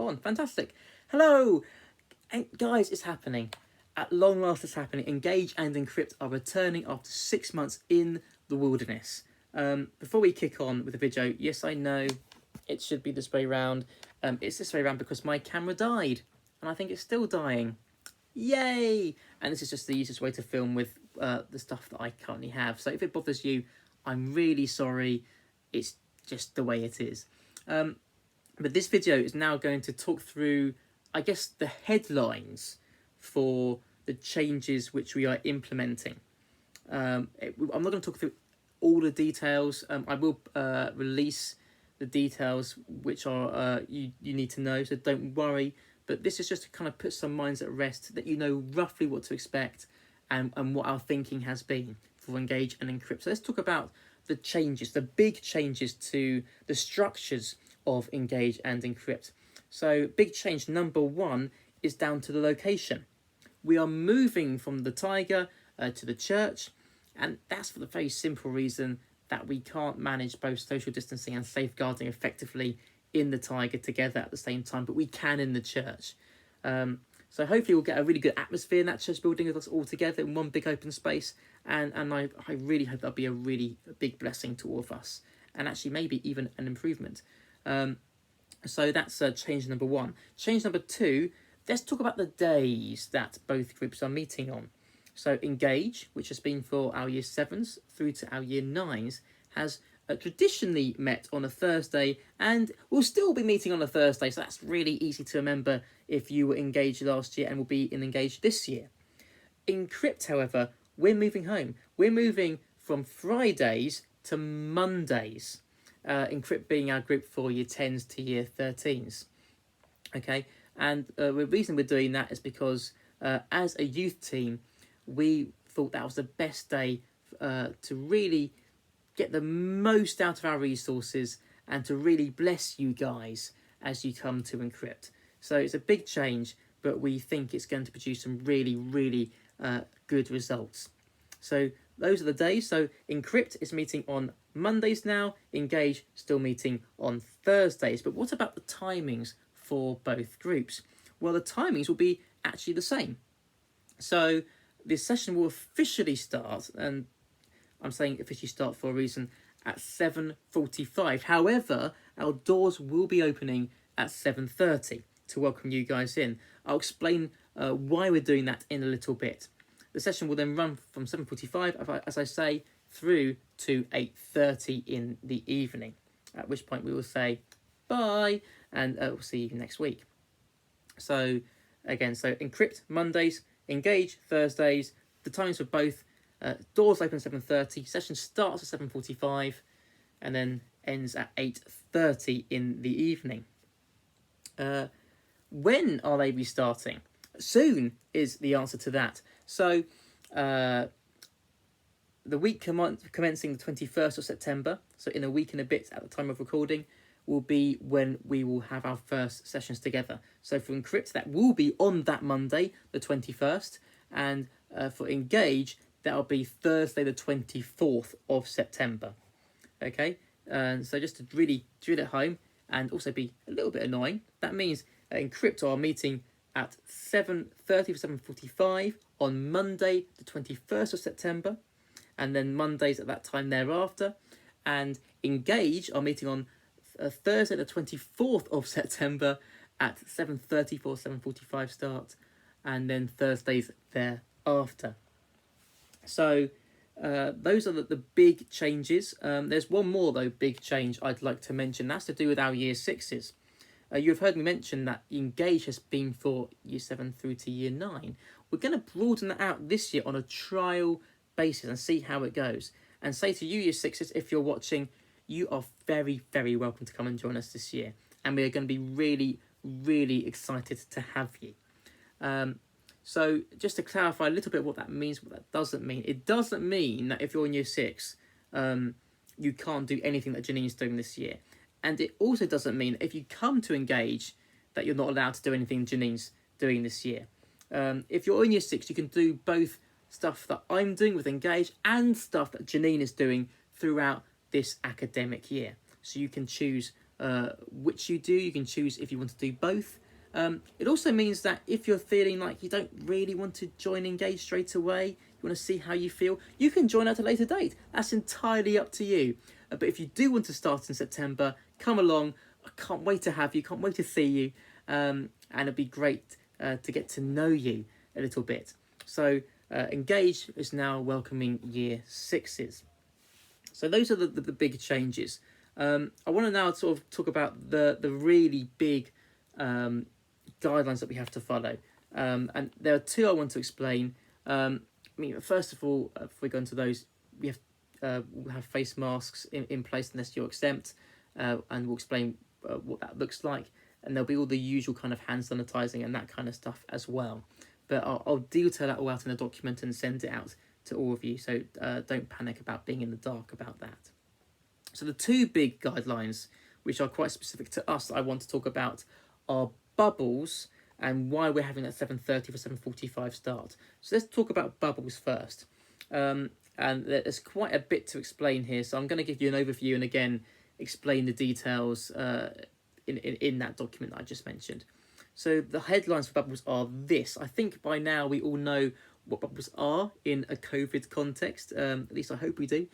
on. Fantastic. Hello. And guys, it's happening. At long last, it's happening. Engage and Encrypt are returning after 6 months in the wilderness. Before we kick on with the video, yes, I know it should be this way round. It's this way round because my camera died, and I think it's still dying. Yay! And this is just the easiest way to film with the stuff that I currently have. So if it bothers you, I'm really sorry. It's just the way it is. But this video is now going to talk through, I guess, the headlines for the changes which we are implementing. I'm not going to talk through all the details. I will release the details which are you need to know, so don't worry. But this is just to kind of put some minds at rest, that you know roughly what to expect and what our thinking has been for Engage and Encrypt. So let's talk about the changes, the big changes to the structures of Engage and Encrypt. So big change number one is down to the location. We are moving from the Tiger to the church, and that's for the very simple reason that we can't manage both social distancing and safeguarding effectively in the Tiger together at the same time, but we can in the church. So hopefully we'll get a really good atmosphere in that church building with us all together in one big open space, and I really hope that'll be a really big blessing to all of us, and actually maybe even an improvement. So that's change number one. Change number two, let's talk about the days that both groups are meeting on. So Engage, which has been for our year 7s through to our year 9s, has traditionally met on a Thursday and will still be meeting on a Thursday. So that's really easy to remember if you were engaged last year and will be in Engage this year. Encrypt, however, we're moving home. We're moving from Fridays to Mondays. Encrypt being our group for year 10s to year 13s. Okay, and the reason we're doing that is because as a youth team, we thought that was the best day to really get the most out of our resources and to really bless you guys as you come to Encrypt. So it's a big change, but we think it's going to produce some really good results. So those are the days. So Encrypt is meeting on Mondays now, Engage still meeting on Thursdays. But what about the timings for both groups? Well, the timings will be actually the same. So this session will officially start, and I'm saying officially start for a reason, at 7:45. However, our doors will be opening at 7:30 to welcome you guys in. I'll explain why we're doing that in a little bit. The session will then run from 7:45, as I say, through to 8:30 in the evening, at which point we will say bye, and we'll see you next week. So again, so Encrypt Mondays, Engage Thursdays, the times for both, doors open at 7:30, session starts at 7:45, and then ends at 8:30 in the evening. When are they restarting? Soon is the answer to that. So the week commencing the 21st of September, so in a week and a bit at the time of recording, will be when we will have our first sessions together. So for Encrypt, that will be on that Monday, the 21st, and for Engage, that'll be Thursday, the 24th of September. Okay, and so just to really drill it home and also be a little bit annoying, that means Encrypt are meeting at 7:30 for 7:45 on Monday, the 21st of September, and then Mondays at that time thereafter. And Engage are meeting on Thursday, the 24th of September at 7:30 for 7:45 start, and then Thursdays thereafter. So those are the big changes. There's one more, though, big change I'd like to mention. That's to do with our year 6s. You've heard me mention that Engage has been for year 7 through to year 9. We're going to broaden that out this year on a trial basis and see how it goes. And say to you, year 6s, if you're watching, you are very welcome to come and join us this year. And we're going to be really excited to have you. So just to clarify a little bit what that means, what that doesn't mean. It doesn't mean that if you're in year 6, you can't do anything that Janine's doing this year. And it also doesn't mean if you come to Engage that you're not allowed to do anything Janine's doing this year. If you're in year 6, you can do both stuff that I'm doing with Engage and stuff that Janine is doing throughout this academic year. So you can choose which you do. You can choose if you want to do both. It also means that if you're feeling like you don't really want to join Engage straight away, you want to see how you feel, you can join at a later date. That's entirely up to you. But if you do want to start in September, come along. I can't wait to have you, can't wait to see you. And it'd be great to get to know you a little bit. So Engage is now welcoming year sixes. So those are the big changes. I want to now sort of talk about the really big guidelines that we have to follow. And there are two I want to explain. First of all, before we go into those, we have we'll have face masks in place unless you're exempt, and we'll explain what that looks like. And there'll be all the usual kind of hand sanitizing and that kind of stuff as well. But I'll detail that all out in a document and send it out to all of you. So don't panic about being in the dark about that. So the two big guidelines, which are quite specific to us, that I want to talk about are bubbles and why we're having that 7:30 for 7:45 start. So let's talk about bubbles first. And there's quite a bit to explain here. So I'm going to give you an overview and again explain the details in that document that I just mentioned. So the headlines for bubbles are this. I think by now we all know what bubbles are in a COVID context. At least I hope we do.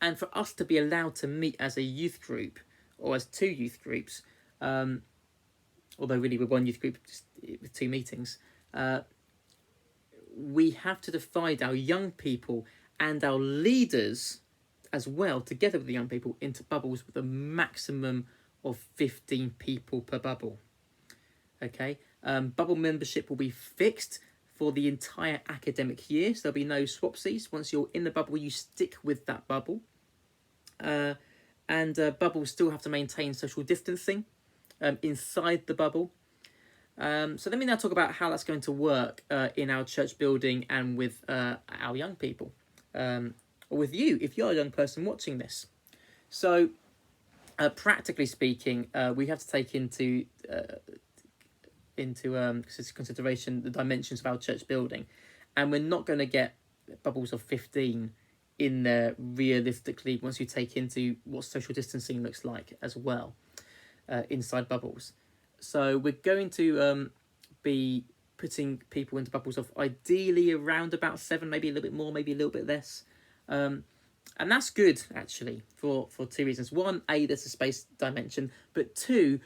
And for us to be allowed to meet as a youth group or as two youth groups, although really we're one youth group just with two meetings, we have to divide our young people and our leaders as well, together with the young people, into bubbles with a maximum of 15 people per bubble. Okay, bubble membership will be fixed for the entire academic year, so there'll be no swapsies. Once you're in the bubble, you stick with that bubble. And bubbles still have to maintain social distancing inside the bubble. So let me now talk about how that's going to work in our church building and with our young people, or with you if you're a young person watching this. So practically speaking, we have to take into consideration the dimensions of our church building, and we're not going to get bubbles of 15 in there realistically once you take into what social distancing looks like as well inside bubbles. So we're going to be putting people into bubbles of ideally around about 7, maybe a little bit more, maybe a little bit less. And that's good, actually, for two reasons. One, A, there's a space dimension, but two,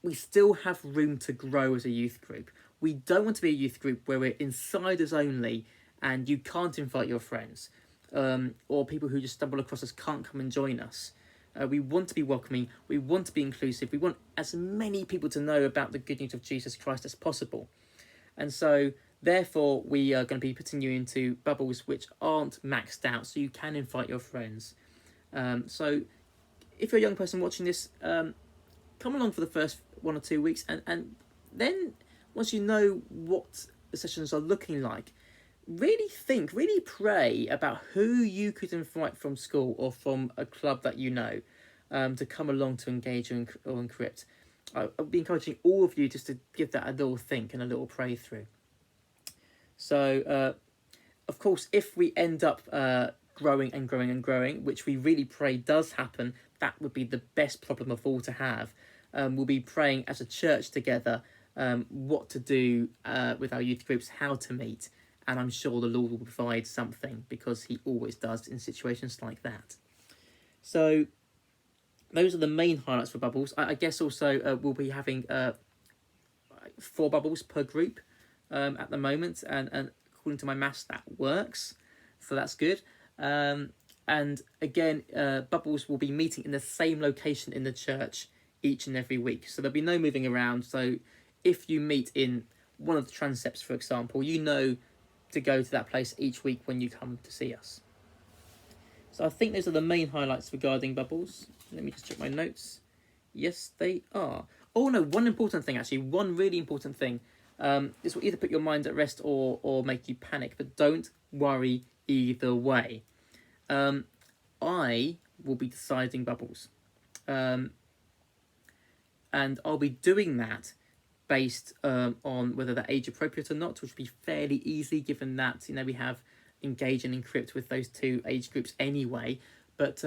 we still have room to grow as a youth group. We don't want to be a youth group where we're insiders only and you can't invite your friends, or people who just stumble across us can't come and join us. We want to be welcoming, we want to be inclusive, we want as many people to know about the good news of Jesus Christ as possible. And so, therefore, we are going to be putting you into bubbles which aren't maxed out, so you can invite your friends. So, if you're a young person watching this, come along for the first 1 or 2 weeks, and then, once you know what the sessions are looking like, really think, really pray about who you could invite from school or from a club that you know to come along to Engage or Encrypt. I'll be encouraging all of you just to give that a little think and a little pray through. So, of course, if we end up growing and growing and growing, which we really pray does happen, that would be the best problem of all to have. We'll be praying as a church together what to do with our youth groups, how to meet, and I'm sure the Lord will provide something because he always does in situations like that. So those are the main highlights for bubbles. I guess also we'll be having 4 bubbles per group at the moment, and according to my maths that works, so that's good. And again, bubbles will be meeting in the same location in the church each and every week, so there'll be no moving around. So if you meet in one of the transepts, for example, you know to go to that place each week when you come to see us. So I think those are the main highlights regarding bubbles. Let me just check my notes. Yes, they are. Oh no, one important thing actually, one really important thing. This will either put your mind at rest or make you panic, but don't worry either way. I will be deciding bubbles. And I'll be doing that based on whether they're age appropriate or not, which would be fairly easy given that we have Engage and Encrypt with those 2 age groups anyway. But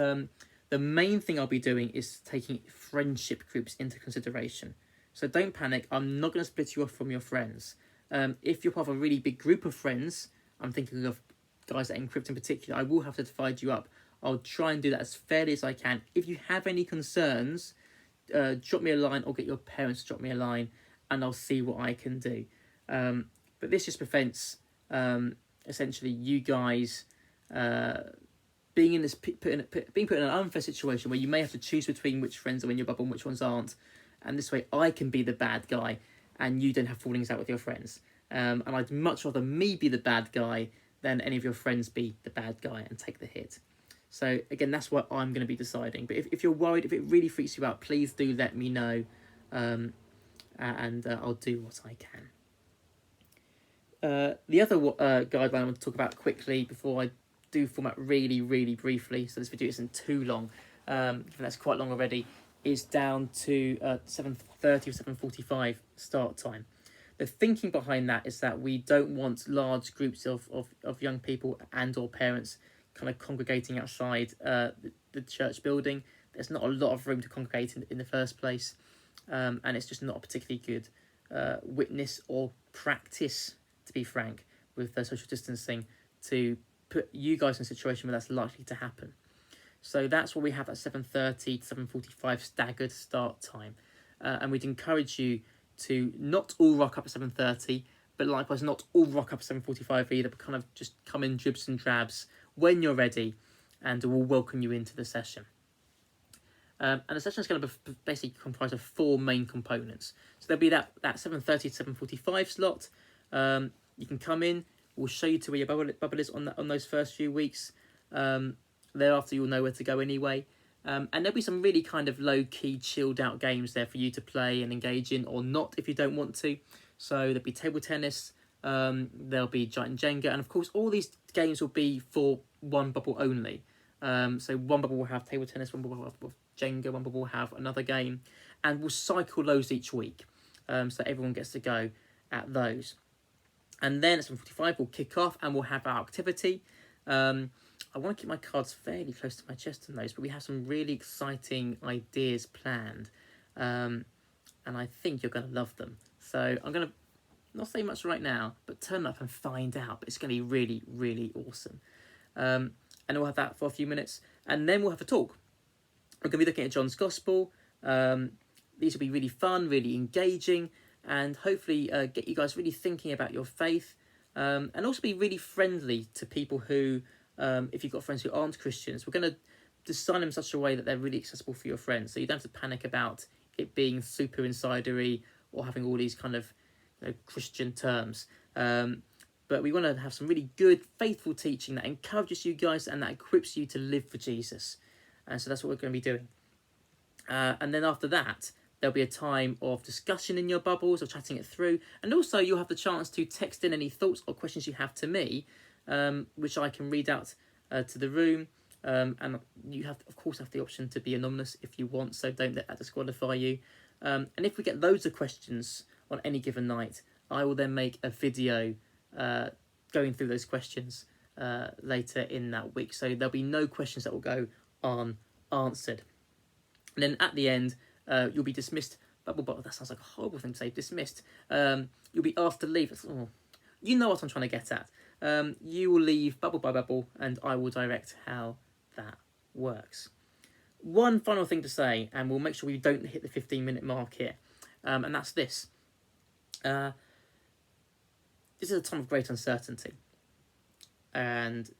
The main thing I'll be doing is taking friendship groups into consideration. So don't panic. I'm not going to split you off from your friends. If you're part of a really big group of friends, I'm thinking of guys at Encrypt in particular, I will have to divide you up. I'll try and do that as fairly as I can. If you have any concerns, drop me a line or get your parents to drop me a line and I'll see what I can do. But this just prevents essentially you guys being in this being put in an unfair situation where you may have to choose between which friends are in your bubble and which ones aren't, and this way I can be the bad guy and you don't have fallings out with your friends. And I'd much rather me be the bad guy than any of your friends be the bad guy and take the hit. So again, that's what I'm going to be deciding. But if you're worried, if it really freaks you out, please do let me know, and I'll do what I can. The other guideline I want to talk about quickly before I do format really, really briefly, so this video isn't too long, given that's quite long already, is down to 7:30 or 7:45 start time. The thinking behind that is that we don't want large groups of young people and or parents kind of congregating outside the church building. There's not a lot of room to congregate in the first place, and it's just not a particularly good witness or practice, to be frank, with social distancing, to put you guys in a situation where that's likely to happen. So that's what we have at 7:30 to 7:45 staggered start time, and we'd encourage you to not all rock up at 7:30, but likewise not all rock up at 7:45 either, but kind of just come in dribs and drabs when you're ready, and we'll welcome you into the session. And the session is going to be basically comprised of 4 main components. So there'll be that 7:30 to 7:45 slot. You can come in. We'll show you to where your bubble is on those first few weeks. Thereafter, you'll know where to go anyway. And there'll be some really kind of low-key, chilled-out games there for you to play and engage in, or not if you don't want to. So there'll be table tennis, there'll be giant Jenga, and of course all these games will be for one bubble only. So one bubble will have table tennis, one bubble will have Jenga, one bubble will have another game, and we'll cycle those each week, so everyone gets to go at those. And then at 7:45 we'll kick off and we'll have our activity. I want to keep my cards fairly close to my chest on those, but we have some really exciting ideas planned, and I think you're going to love them. So I'm going to not say much right now, but turn up and find out. But it's going to be really, really awesome. And we'll have that for a few minutes, and then we'll have a talk. We're going to be looking at John's Gospel. These will be really fun, really engaging, and hopefully get you guys really thinking about your faith, and also be really friendly to people who, if you've got friends who aren't Christians, we're going to design them in such a way that they're really accessible for your friends. So you don't have to panic about it being super insidery or having all these kind of Christian terms. But we want to have some really good, faithful teaching that encourages you guys and that equips you to live for Jesus. And so that's what we're going to be doing. And then after that, there'll be a time of discussion in your bubbles, of chatting it through. And also you'll have the chance to text in any thoughts or questions you have to me, which I can read out to the room. And you have, of course, have the option to be anonymous if you want, so don't let that disqualify you. And if we get loads of questions on any given night, I will then make a video going through those questions later in that week. So there'll be no questions that will go unanswered. And then at the end, you'll be dismissed. Bubble, that sounds like a horrible thing to say, dismissed. You'll be asked to leave. You know what I'm trying to get at. You will leave bubble by bubble, and I will direct how that works. One final thing to say, and we'll make sure we don't hit the 15-minute mark here, and that's this. This is a time of great uncertainty, and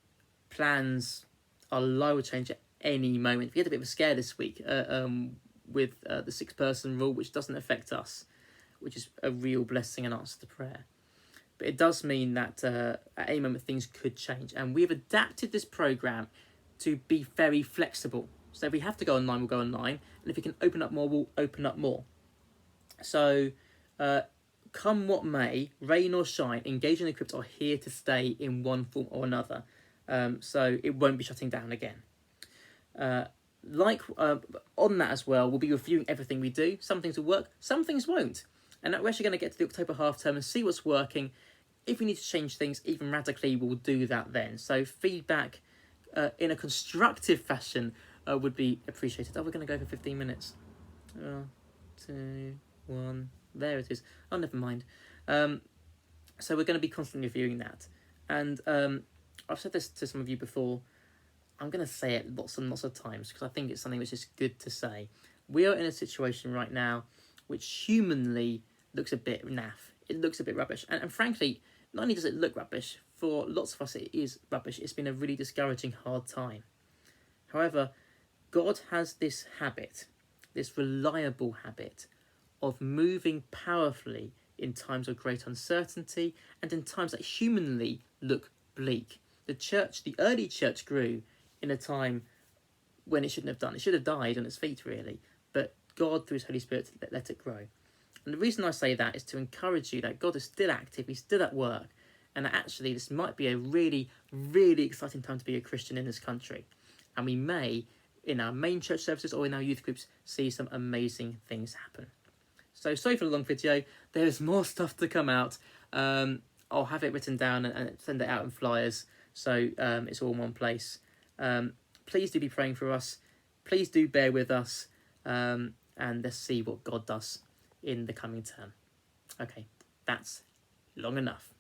plans are liable to change at any moment. We had a bit of a scare this week with the 6-person rule, which doesn't affect us, which is a real blessing and answer to prayer. But it does mean that at any moment things could change, and we have adapted this program to be very flexible. So if we have to go online, we'll go online, and if we can open up more, we'll open up more. So come what may, rain or shine, Engage and Encrypt are here to stay in one form or another. So it won't be shutting down again. On that as well, we'll be reviewing everything we do. Some things will work, some things won't. And we're actually going to get to the October half term and see what's working. If we need to change things even radically, we'll do that then. So feedback in a constructive fashion would be appreciated. Oh, we're going to go for 15 minutes. 2, 1, there it is. Oh, never mind. So we're going to be constantly reviewing that. And I've said this to some of you before. I'm going to say it lots and lots of times because I think it's something which is good to say. We are in a situation right now which humanly looks a bit naff. It looks a bit rubbish. And frankly, not only does it look rubbish, for lots of us it is rubbish. It's been a really discouraging, hard time. However, God has this habit, this reliable habit, of moving powerfully in times of great uncertainty and in times that humanly look bleak. The early church grew in a time when it shouldn't have done. It should have died on its feet, really. But God, through His Holy Spirit, let it grow. And the reason I say that is to encourage you that God is still active, He's still at work, and that actually this might be a really, really exciting time to be a Christian in this country. And we may, in our main church services or in our youth groups, see some amazing things happen. So sorry for the long video. There's more stuff to come out. I'll have it written down and send it out in flyers, so it's all in one place. Please do be praying for us. Please do bear with us, and let's see what God does in the coming term. Okay, that's long enough.